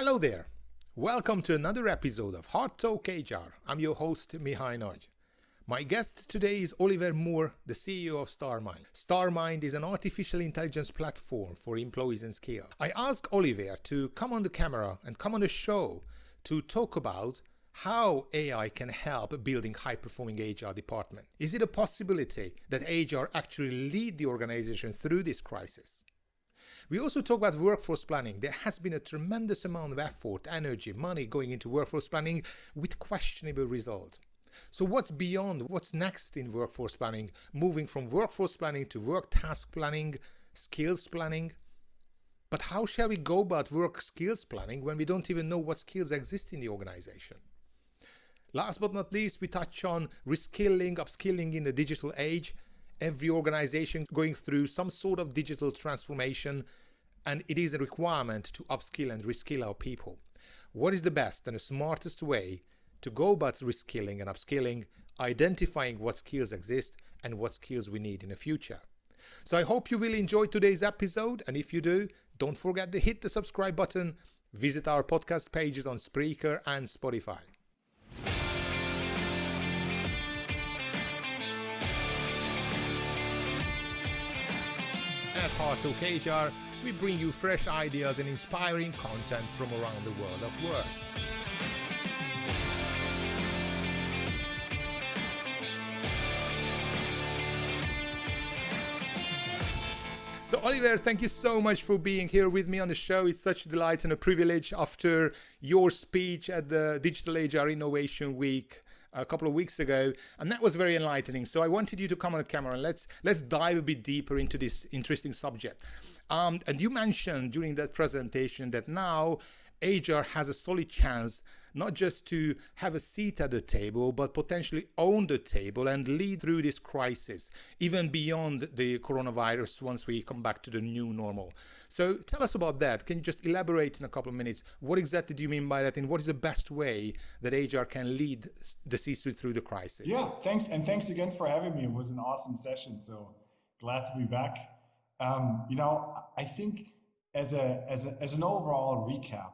Hello there. Welcome to another episode of Hard Talk HR. I'm your host, Mihaly Nagy. My guest today is Oliver Muhr, the CEO of Starmind. Starmind is an artificial intelligence platform for employees and scale. I asked Oliver to come on the camera and come on the show to talk about how AI can help building high-performing HR department. Is it a possibility that HR actually lead the organization through this crisis? We also talk about workforce planning. There has been a tremendous amount of effort, energy, money going into workforce planning with questionable result. So what's beyond, what's next in workforce planning, moving from workforce planning to work task planning, skills planning? But how shall we go about work skills planning when we don't even know what skills exist in the organization? Last but not least, we touch on reskilling, upskilling in the digital age. Every organization going through some sort of digital transformation, and it is a requirement to upskill and reskill our people. What is the best and the smartest way to go about reskilling and upskilling, identifying what skills exist and what skills we need in the future? So I hope you will enjoy today's episode, and if you do, don't forget to hit the subscribe button, visit our podcast pages on Spreaker and Spotify. At Hard Talk HR, we bring you fresh ideas and inspiring content from around the world of work. So Oliver, thank you so much for being here with me on the show. It's such a delight and a privilege after your speech at the Digital HR Innovation Week a couple of weeks ago, and that was very enlightening. So I wanted you to come on the camera and let's dive a bit deeper into this interesting subject. And you mentioned during that presentation that now HR has a solid chance not just to have a seat at the table, but potentially own the table and lead through this crisis, even beyond the coronavirus once we come back to the new normal. So tell us about that. Can you just elaborate in a couple of minutes? What exactly do you mean by that, and what is the best way that HR can lead the C-suite through the crisis? Yeah, thanks. And thanks again for having me. It was an awesome session. So glad to be back. I think as an overall recap,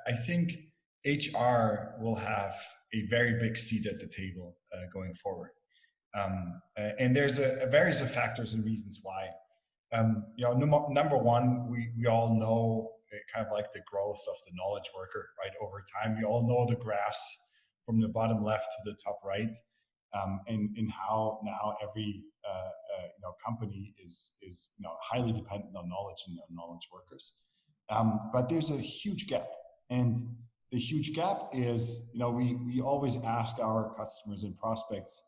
I think HR will have a very big seat at the table going forward. And there's various of factors and reasons why. Number one, we all know kind of like the growth of the knowledge worker, right? Over time, we all know the graphs from the bottom left to the top right, and how now every company is highly dependent on knowledge and on knowledge workers. But there's a huge gap, and the huge gap is, we always ask our customers and prospects,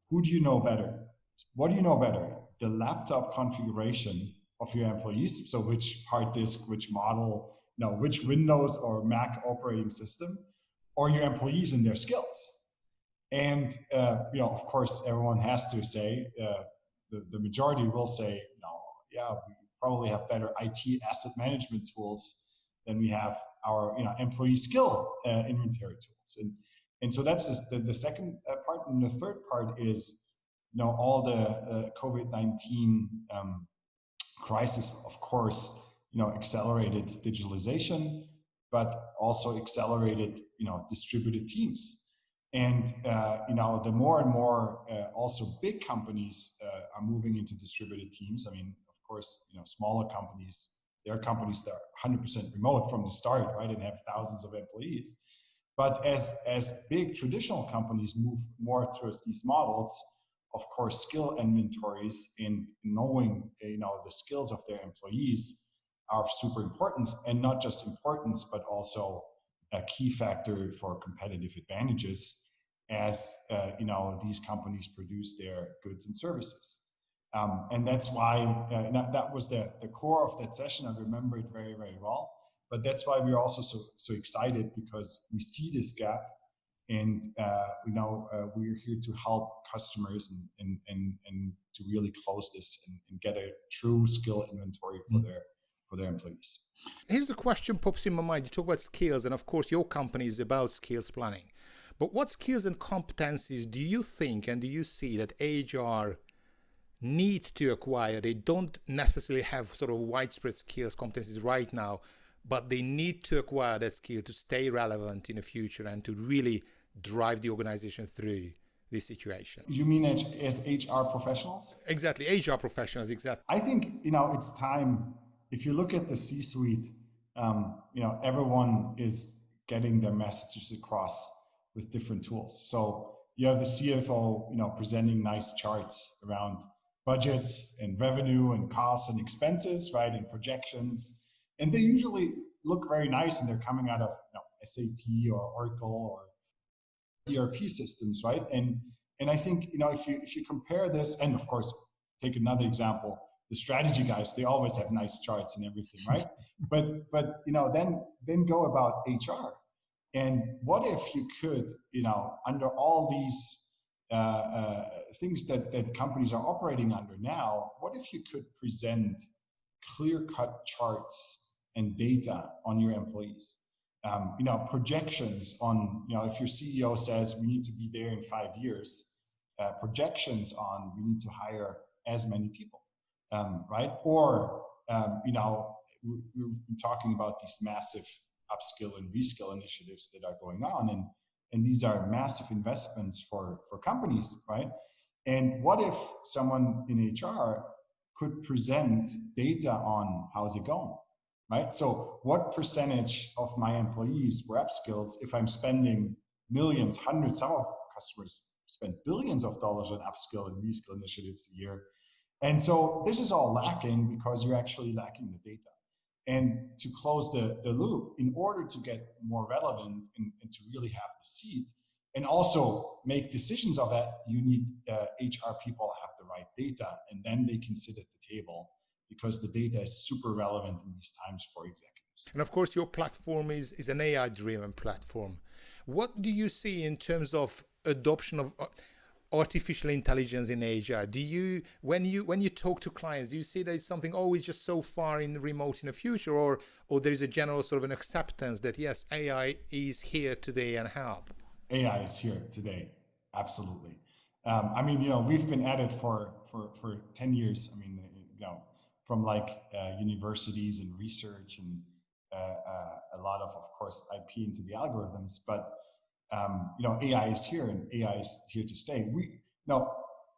who do you know better? What do you know better? The laptop configuration of your employees, so which hard disk, which model, which Windows or Mac operating system, or your employees and their skills. And of course, everyone has to say, the majority will say, we probably have better IT asset management tools than we have our employee skill inventory tools. And so that's the second part. And the third part is, all the COVID-19 crisis, of course, accelerated digitalization, but also accelerated, distributed teams. And, the more and more also big companies are moving into distributed teams. I mean, of course, smaller companies, there are companies that are 100% remote from the start, right, and have thousands of employees. But as big traditional companies move more towards these models, of course, skill inventories in knowing, the skills of their employees are of super importance, and not just importance, but also a key factor for competitive advantages as these companies produce their goods and services. And that's why that was the core of that session. I remember it very, very well. But that's why we're also so excited, because we see this gap, and we're here to help customers and to really close this and get a true skill inventory for their employees. Here's a question pops in my mind. You talk about skills, and of course your company is about skills planning. But what skills and competencies do you think and do you see that HR need to acquire? They don't necessarily have sort of widespread skills, competencies right now, but they need to acquire that skill to stay relevant in the future and to really drive the organization through this situation. You mean as HR professionals? Exactly, HR professionals, exactly. I think, it's time. If you look at the C-suite, everyone is getting their messages across with different tools. So you have the CFO, presenting nice charts around budgets and revenue and costs and expenses, right, and projections. And they usually look very nice, and they're coming out of SAP or Oracle or ERP systems, right? And I think if you compare this, and of course, take another example, the strategy guys, they always have nice charts and everything, right? but then go about HR. And what if you could, under all these things that companies are operating under now, what if you could present clear-cut charts and data on your employees? Projections on, if your CEO says we need to be there in 5 years, projections on we need to hire as many people, right? Or, we've been talking about these massive upskill and reskill initiatives that are going on. And these are massive investments for companies, right? And what if someone in HR could present data on how's it going? Right? So what percentage of my employees were upskilled if I'm spending millions, hundreds, some of customers spend billions of dollars on upskill and reskill initiatives a year. And so this is all lacking because you're actually lacking the data. And to close the loop, in order to get more relevant and to really have the seat and also make decisions of that, you need HR people have the right data, and then they can sit at the table, because the data is super relevant in these times for executives. And of course, your platform is an AI-driven platform. What do you see in terms of adoption of artificial intelligence in Asia? Do you, when you talk to clients, do you see that it's something always just so far in the remote in the future, or there is a general sort of an acceptance that yes, AI is here today and help? AI is here today, absolutely. We've been at it for 10 years. From universities and research and a lot of course, IP into the algorithms. But AI is here, and AI is here to stay.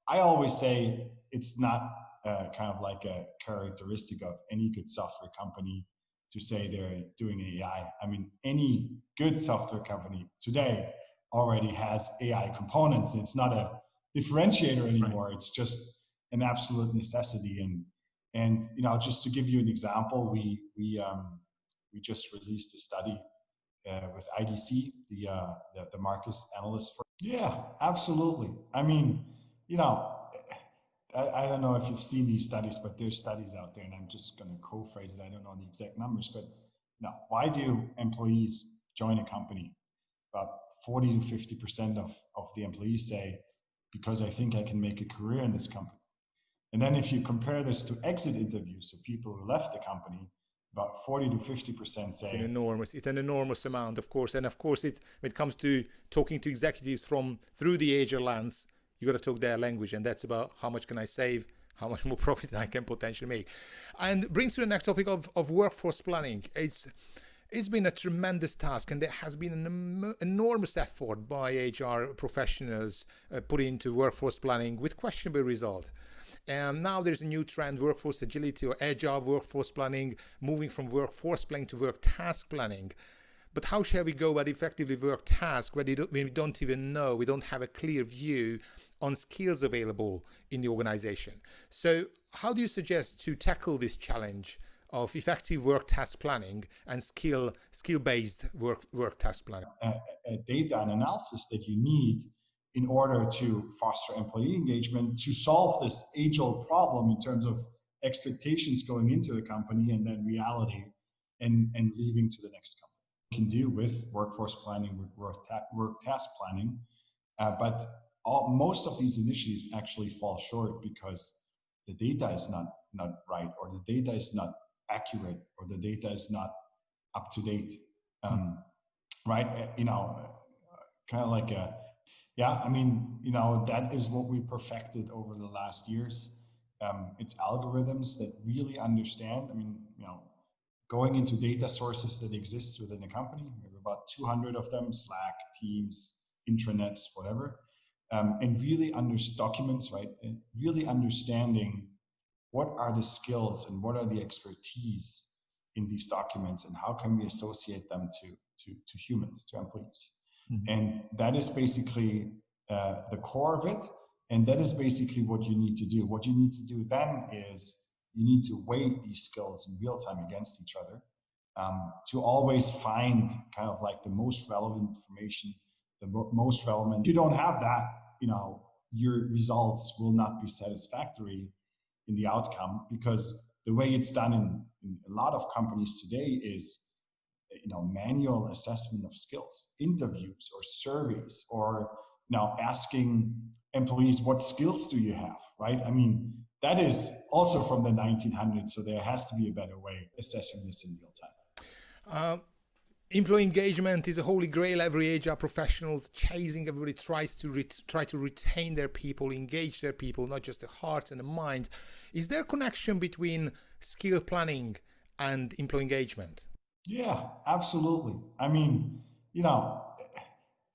I always say it's not kind of like a characteristic of any good software company to say they're doing AI. Any good software company today already has AI components. It's not a differentiator anymore. Right. It's just an absolute necessity. And just to give you an example, we just released a study with IDC, the market analyst for. Yeah, absolutely. I don't know if you've seen these studies, but there's studies out there, and I'm just going to co-phrase it. I don't know the exact numbers, but why do employees join a company? About 40 to 50% of the employees say, because I think I can make a career in this company. And then if you compare this to exit interviews, so people who left the company, about 40 to 50% say it's an enormous amount, of course. And of course, when it comes to talking to executives through the HR lens, you got to talk their language, and that's about how much can I save, how much more profit I can potentially make. And brings to the next topic of workforce planning. It's been a tremendous task, and there has been an enormous effort by HR professionals put into workforce planning with questionable result. And now there's a new trend, workforce agility or agile workforce planning, moving from workforce planning to work task planning. But how shall we go about effectively work task when we don't even know, we don't have a clear view on skills available in the organization? So how do you suggest to tackle this challenge of effective work task planning and skill-based work task planning? Data and analysis that you need in order to foster employee engagement, to solve this age-old problem in terms of expectations going into the company and then reality and leaving to the next company. Can do with workforce planning, with work task planning, but most of these initiatives actually fall short because the data is not right, or the data is not accurate, or the data is not up to date, right? Kind of like a. Yeah, that is what we perfected over the last years. It's algorithms that really understand. going into data sources that exist within a company. We have about 200 of them: Slack, Teams, intranets, whatever, and really documents, right? And really understanding what are the skills and what are the expertise in these documents, and how can we associate them to humans, to employees. And that is basically the core of it. And that is basically what you need to do. What you need to do then is you need to weigh these skills in real time against each other, to always find kind of like the most relevant information, the most relevant. If you don't have that, your results will not be satisfactory in the outcome, because the way it's done in a lot of companies today is manual assessment of skills, interviews or surveys, or asking employees, what skills do you have, right? I mean, that is also from the 1900s, so there has to be a better way of assessing this in real time. Employee engagement is a holy grail. Every HR professionals chasing. Everybody tries to try to retain their people, engage their people, not just the hearts and the minds. Is there a connection between skill planning and employee engagement? Yeah, absolutely. I mean,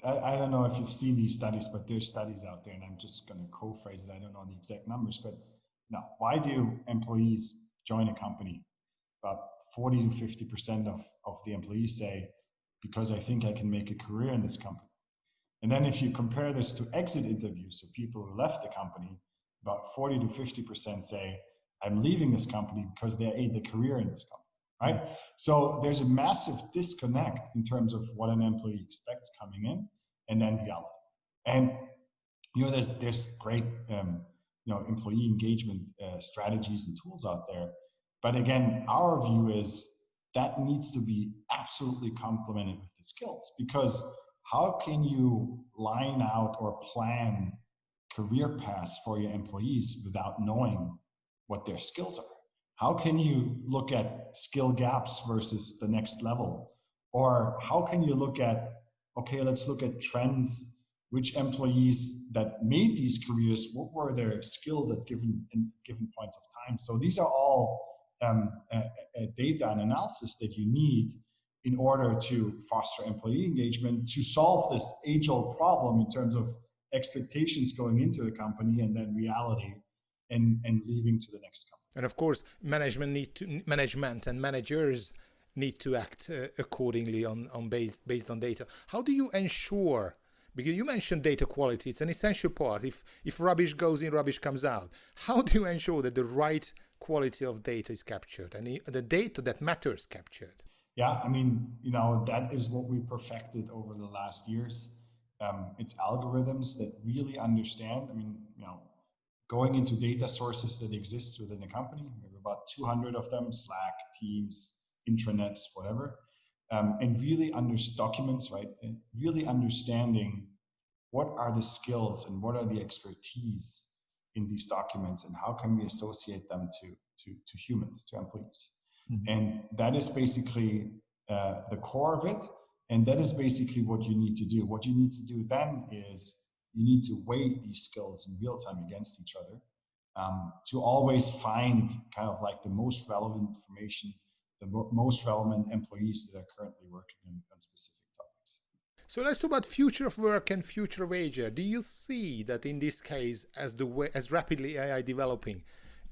I don't know if you've seen these studies, but there's studies out there, and I'm just going to co-phrase it. I don't know the exact numbers, but why do employees join a company? About 40 to 50% of the employees say, because I think I can make a career in this company. And then if you compare this to exit interviews, so people who left the company, about 40 to 50% say, I'm leaving this company because they ate the career in this company, right? So there's a massive disconnect in terms of what an employee expects coming in and then reality. And there's great employee engagement strategies and tools out there. But again, our view is that needs to be absolutely complemented with the skills, because how can you line out or plan career paths for your employees without knowing what their skills are? How can you look at skill gaps versus the next level? Or how can you look at, okay, let's look at trends, which employees that made these careers, what were their skills at given points of time? So these are all data and analysis that you need in order to foster employee engagement, to solve this age-old problem in terms of expectations going into the company and then reality and leaving to the next company. And of course, management and managers need to act accordingly based on data. How do you ensure? Because you mentioned data quality, it's an essential part. If rubbish goes in, rubbish comes out. How do you ensure that the right quality of data is captured and the data that matters captured? Yeah, I mean, that is what we perfected over the last years. It's algorithms that really understand. I mean, going into data sources that exist within a company. We have about 200 of them: Slack, Teams, intranets, whatever, and really documents, right? And really understanding what are the skills and what are the expertise in these documents, and how can we associate them to humans, to employees. And that is basically the core of it. And that is basically what you need to do. What you need to do then is you need to weigh these skills in real time against each other, to always find kind of like the most relevant information, the most relevant employees that are currently working on specific topics. So let's talk about future of work and future of HR. Do you see that in this case, as rapidly AI developing,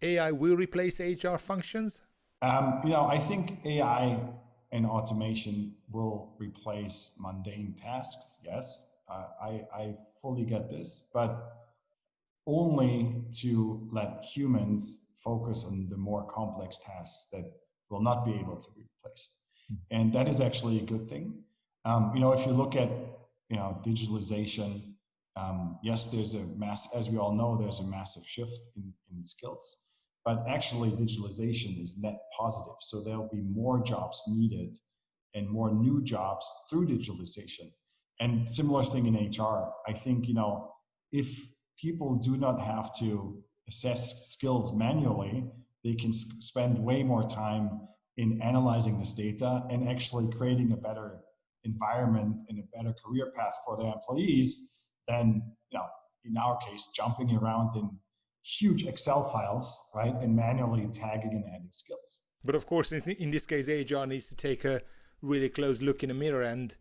AI will replace HR functions? I think AI and automation will replace mundane tasks. Yes, I fully get this, but only to let humans focus on the more complex tasks that will not be able to be replaced. And that is actually a good thing. If you look at digitalization, yes, there's as we all know, there's a massive shift in skills. But actually, digitalization is net positive. So there'll be more jobs needed and more new jobs through digitalization. And similar thing in HR. I think, if people do not have to assess skills manually, they can spend way more time in analyzing this data and actually creating a better environment and a better career path for their employees than, in our case, jumping around in huge Excel files, right, and manually tagging and adding skills. But of course, in this case, HR needs to take a really close look in the mirror and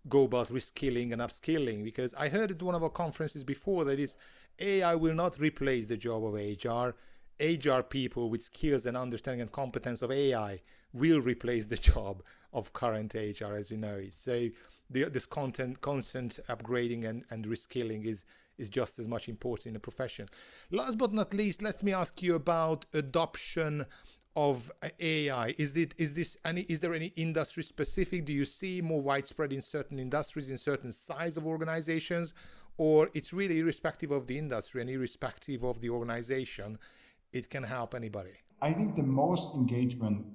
go about reskilling and upskilling, because I heard at one of our conferences before that is AI will not replace the job of HR. HR people with skills and understanding and competence of AI will replace the job of current HR as we know it. So this constant upgrading and reskilling is just as much important in the profession. Last but not least, let me ask you about adoption of AI. Is there any industry specific? Do you see more widespread in certain industries, in certain size of organizations, or it's really irrespective of the industry and irrespective of the organization, it can help anybody? I think the most engagement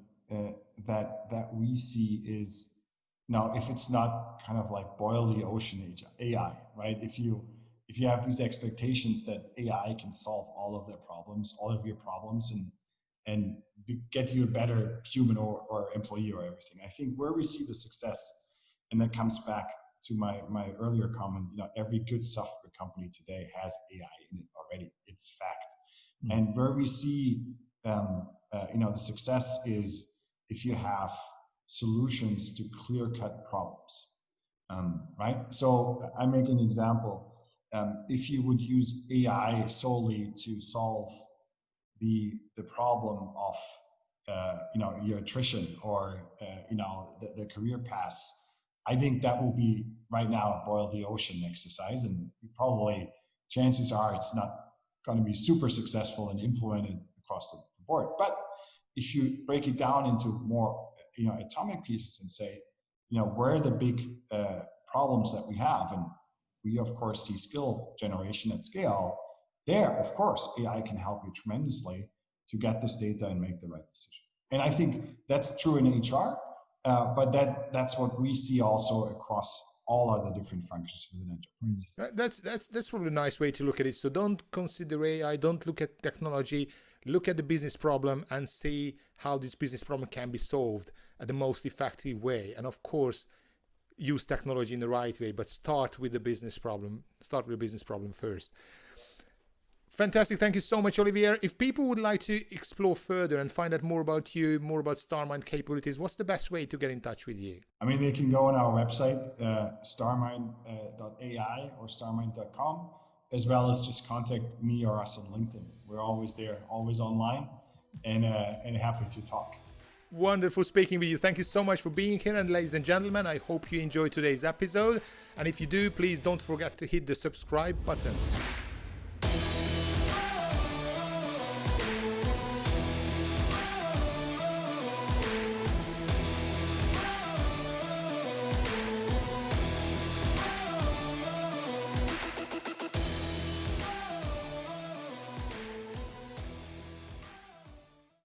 that we see is, now if it's not kind of like boil the ocean AI, right? If you have these expectations that AI can solve all of your problems, and get you a better human or employee or everything. I think where we see the success, and that comes back to my earlier comment, every good software company today has AI in it already. It's fact. Mm-hmm. And where we see the success is if you have solutions to clear-cut problems, right? So I make an example. If you would use AI solely to solve the problem of your attrition or the career paths, I think that will be right now a boil the ocean exercise, and probably chances are it's not going to be super successful and implemented across the board. But if you break it down into more atomic pieces and say where are the big problems that we have, and we of course see skill generation at scale. There, of course, AI can help you tremendously to get this data and make the right decision. And I think that's true in HR, but that's what we see also across all other different functions within enterprises. That's probably a nice way to look at it. So don't consider AI, don't look at technology, look at the business problem and see how this business problem can be solved at the most effective way. And of course, use technology in the right way, but start with the business problem. Start with the business problem first. Fantastic. Thank you so much, Olivier. If people would like to explore further and find out more about you, more about Starmind capabilities, what's the best way to get in touch with you? I mean, they can go on our website, starmind.ai or starmind.com, as well as just contact me or us on LinkedIn. We're always there, always online, and happy to talk. Wonderful speaking with you. Thank you so much for being here. And ladies and gentlemen, I hope you enjoyed today's episode. And if you do, please don't forget to hit the subscribe button.